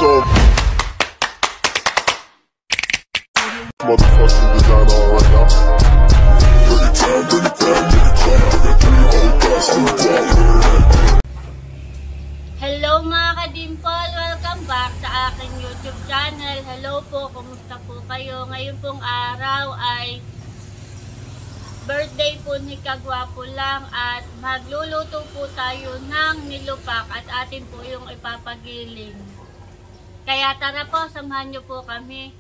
So motherfucking designer right now. Hello mga ka-dimple! Welcome back sa aking YouTube channel. Hello po, kumusta po kayo? Ngayon pong araw ay birthday po ni Kagwapo lang at magluluto po tayo ng nilupak at atin po yung ipapagiling. Kaya tara po, samahan nyo po kami.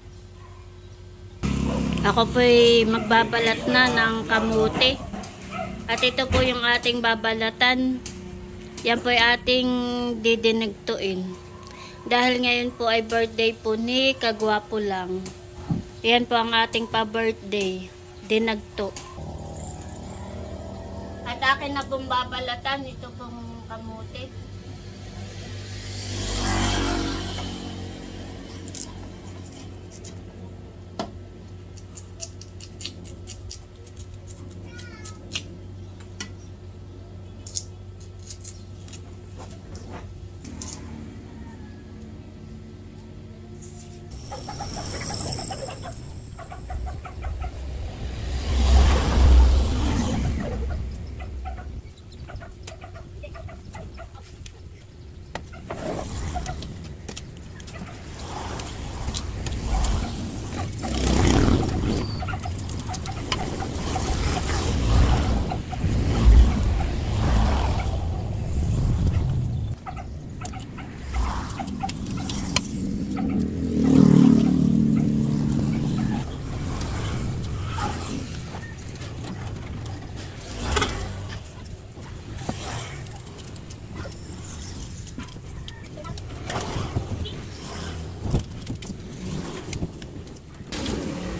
Ako po ay magbabalat na ng kamote. At ito po yung ating babalatan. Yan po ay ating didinagtuin. Dahil ngayon po ay birthday po ni Kagwapo lang. Yan po ang ating pa-birthday. Dinagto. At akin na pong babalatan ito pong kamote.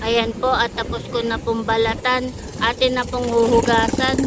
Ayan po, at tapos ko na pong balatan. Atin na pong huhugasan.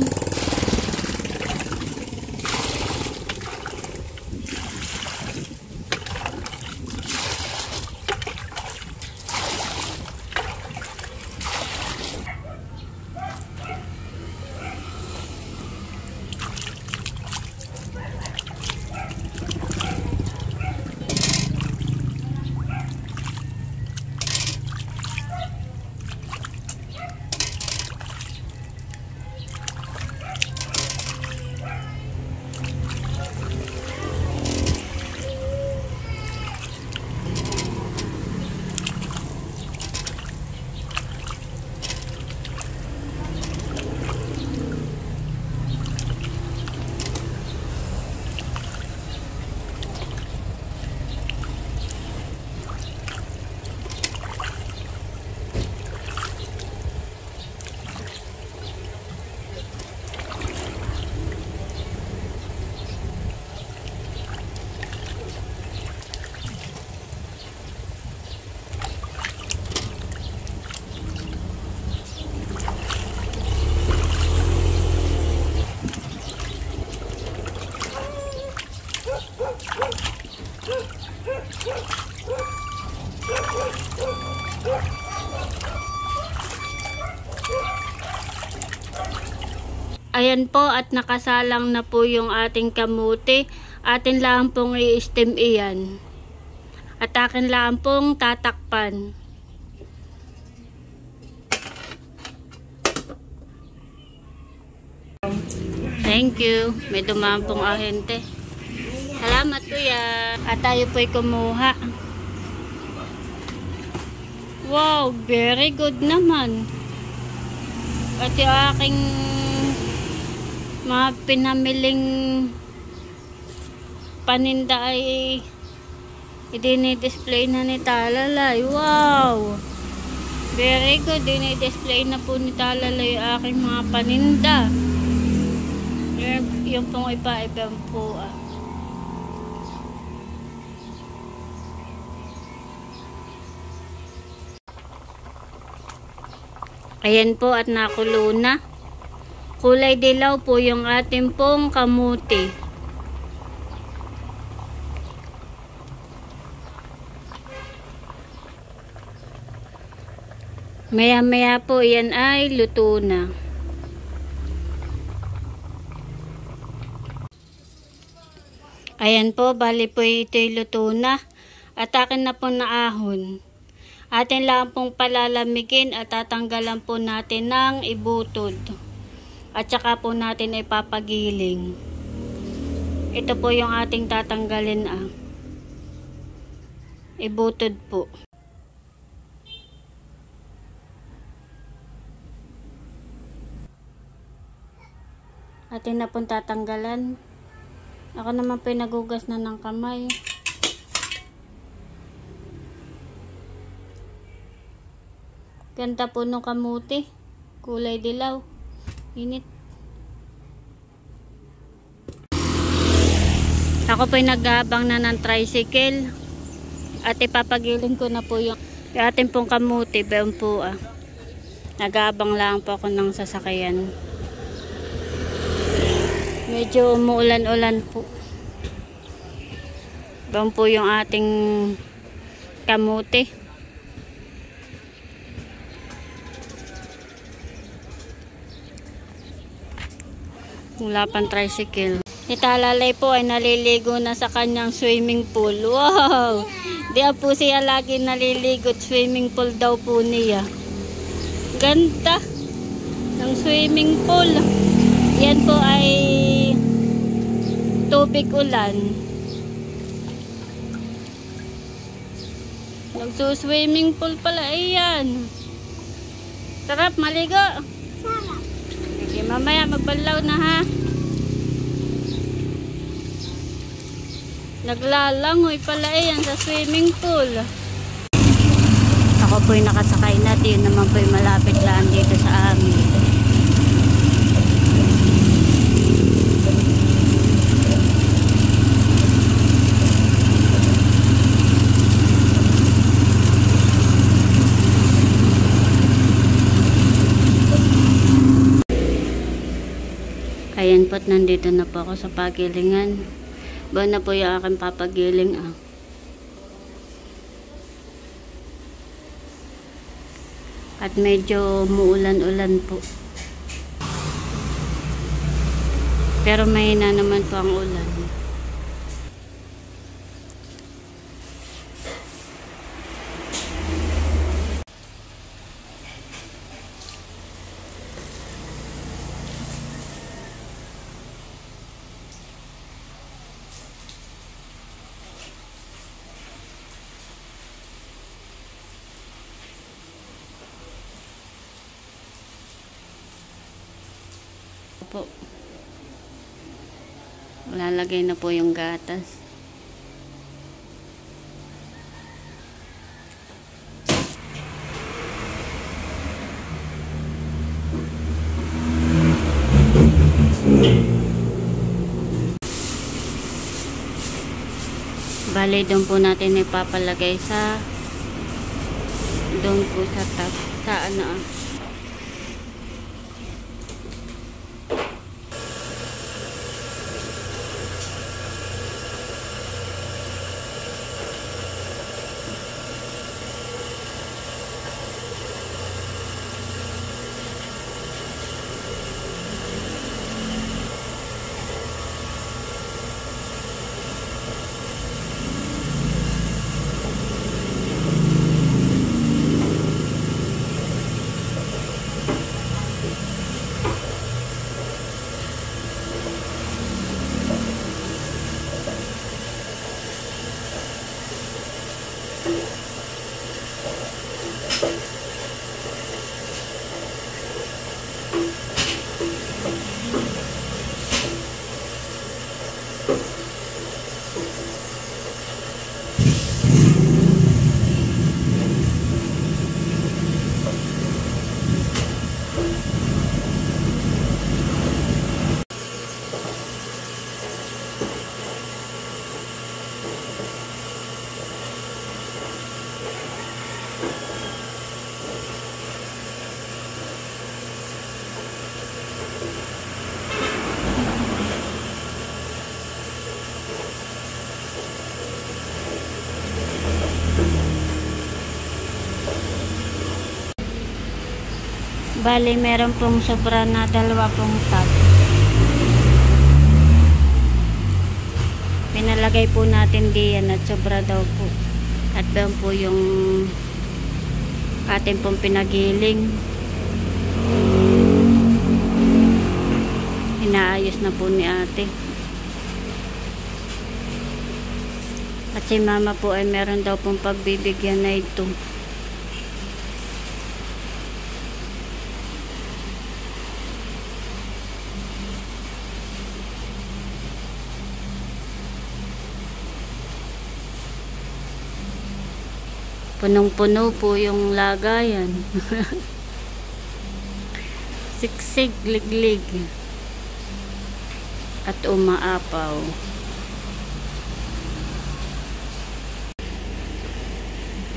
Ayan po, at nakasalang na po yung ating kamote. Atin lang pong i-steam iyan. At akin lang pong tatakpan. Thank you. May dumaan pong ahente. Salamat kuya. At tayo po'y kumuha. Wow, very good naman. At yung aking mga pinamiling paninda ay idini-display na ni Talalay. Wow! Very good. Idini-display na po ni Talalay yung aking mga paninda. Yung pong iba-ibang po Ayan po, at nakulo na. Kulay dilaw po yung ating pong kamote. Maya-maya po yan ay luto na. Ayan po, bali po ito'y luto na. at akin na po na ahon. Atin lang pong palalamigin at tatanggalan po natin ng ibutod. At saka po natin ay papagiling. Ito po yung ating tatanggalin ibutod po. Atin na pong tatanggalan. Ako naman po nagugas na ng kamay. Ganda po nung kamuti. Kulay dilaw. Init. Ako po nag-aabang na ng tricycle. At ipapagiling ko na po yung ating pong kamuti. Bayon po Nag-aabang lang po ako ng sasakyan. Medyo umuulan-ulan po. Bayon po yung ating kamuti. Wala pang tricycle. Italalay po ay naliligo na sa kanyang swimming pool. Wow! Di po siya lagi naliligo at swimming pool daw po niya. Ganda ng swimming pool. Yan po ay tubig ulan. Nagsuswimming pool pala. Ayan. Sarap maligo. Sarap. Sige, mamaya magbanlaw na ha. Naglalangoy pala yan sa swimming pool. Ako po'y nakasakay na. Yun naman po'y malapit lang dito sa amin. Ayan po't nandito na po ako sa pagilingan. Ba na po yung aking papagiling At medyo muulan-ulan po. Pero mahina naman po ang ulan. Po. Lalagay na po yung gatas. Bali, doon po natin ipapalagay sa doon po sa top, sa Bali, meron pong sobra na 2 pong tub. Pinalagay po natin diyan at sobra daw po. At doon po yung ating pong pinagiling. Inaayos na po ni ate. At si mama po ay meron daw pong pagbibigyan na ito. Punong-puno po yung lagayan. Siksik, liglig. At umaapaw.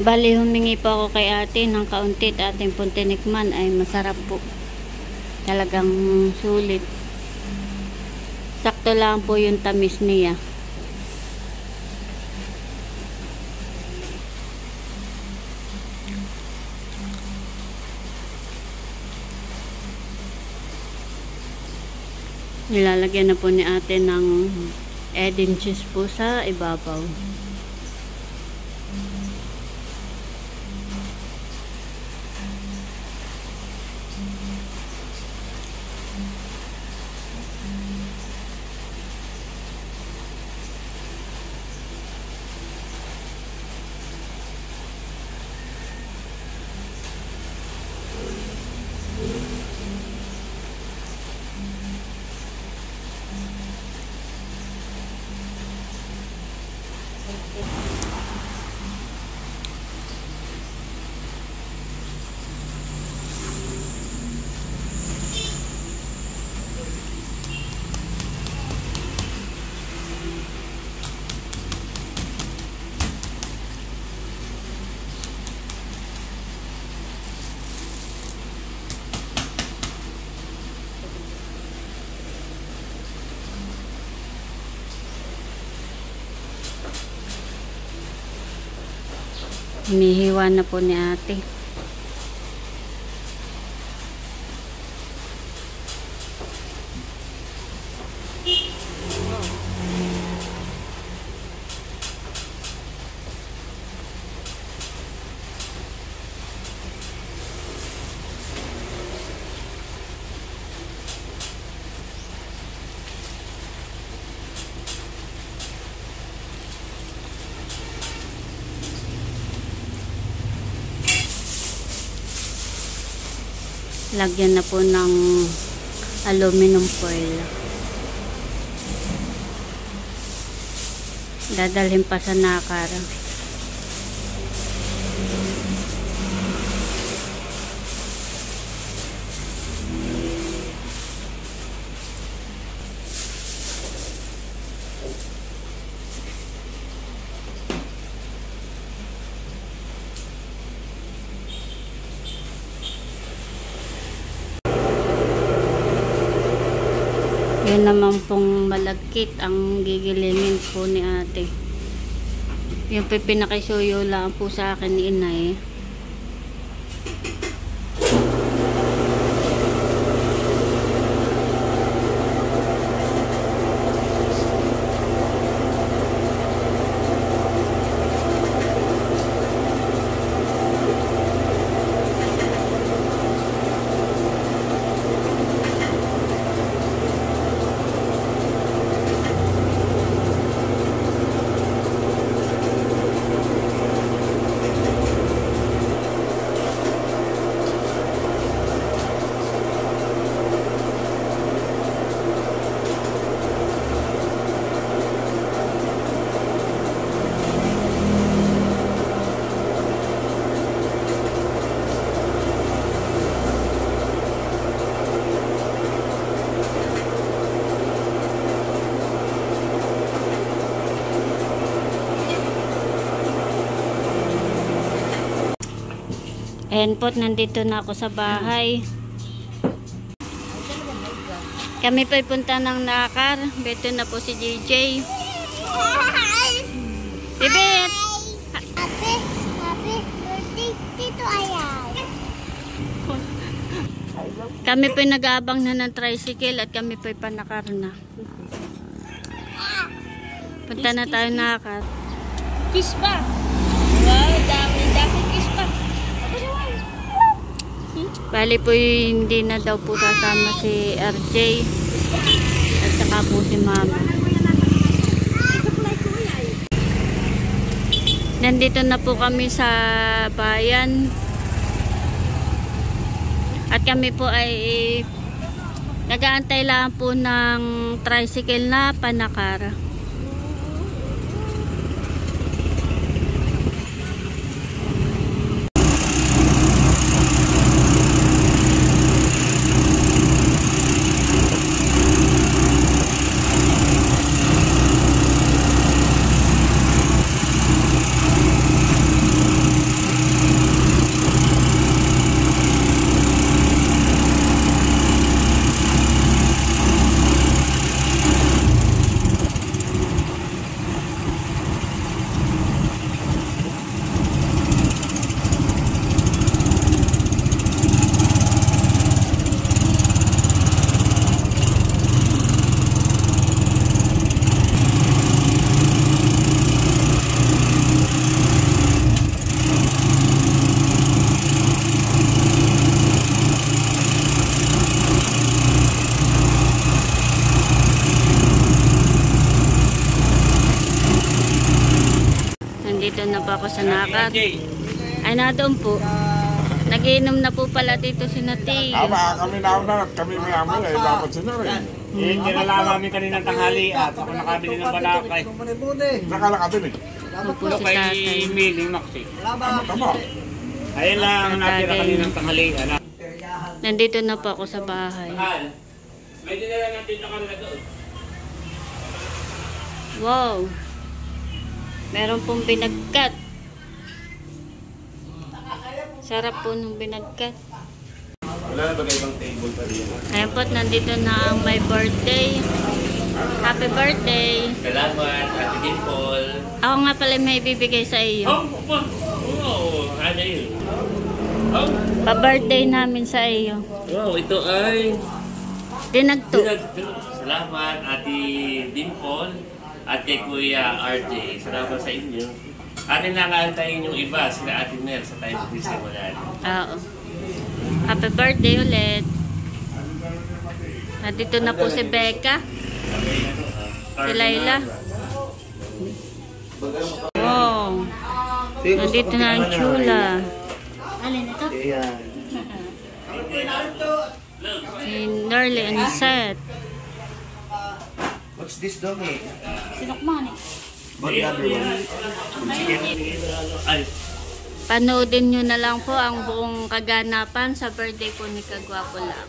Bali, humingi pa ako kay ate ng kaunti at ating pong tinikman ay masarap po. Talagang sulit. Sakto lang po yung tamis niya. Nilalagyan na po ni ate ng Edin cheese po sa ibabaw. Hinihiwa na po ni ate. Lagyan na po ng aluminum foil. Dadalhin pa sa nakar. Yun naman pong malagkit ang gigilingin po ni ate. Yung pinakisuyo lang po sa akin ni inay. Ayan po, nandito na ako sa bahay. Kami po'y punta ng nakar. Beto na po si JJ. Bibit! Happy birthday, Tito Ayaw. Kami po'y nag-aabang na ng tricycle at kami po'y panakar na. Punta na tayo nakar. Kiss ba? Wow, dami kiss pa. Bali po hindi na daw po sasama si RJ at saka po si Mama. Nandito na po kami sa bayan at kami po ay nag-aantay lang po ng tricycle na panakara. Nandito na po ako sa Nakat. Ay, na doon po. Nagiinom na po pala dito si Nati. Kami nauna at kami maya-maya. Dapat sila rin. Kinalaman namin kaninang tanghali at ako nakabili ng balakay. Nakalakabili. Ito po Ito si kay Tatay. Miling Maxi. Tama. Ayun lang natira kaninang tanghali. Nandito na po ako sa bahay. May dinala natin na kanila doon. Wow! Meron pong binagkat. Sarap po nung binagkat. Wala na bagay ibang table pa rin. Ayan po, nandito na ang my birthday. Happy birthday! Salamat, Ate Dimple. Ako nga pala may bibigay sa iyo. Wow, ano yun? Oh, Pa-birthday namin sa iyo. wow, ito ay... Dinagto. Salamat, Ate Dimple. At kay Kuya RJ, salamat sa inyo. Atin lang aantayin yung iba, sila Ate Nel sa tayo magsisimula. Oo. Happy birthday ulit. Nandito na po si Becca. Si Layla. Wow. Nandito na ang chula. Alin ito? Si Norly and Seth. What's this dog eh? Sinukman eh. What the other one? Ay, Panoodin nyo na lang po ang buong kaganapan sa birthday po ni Kagwapo lang.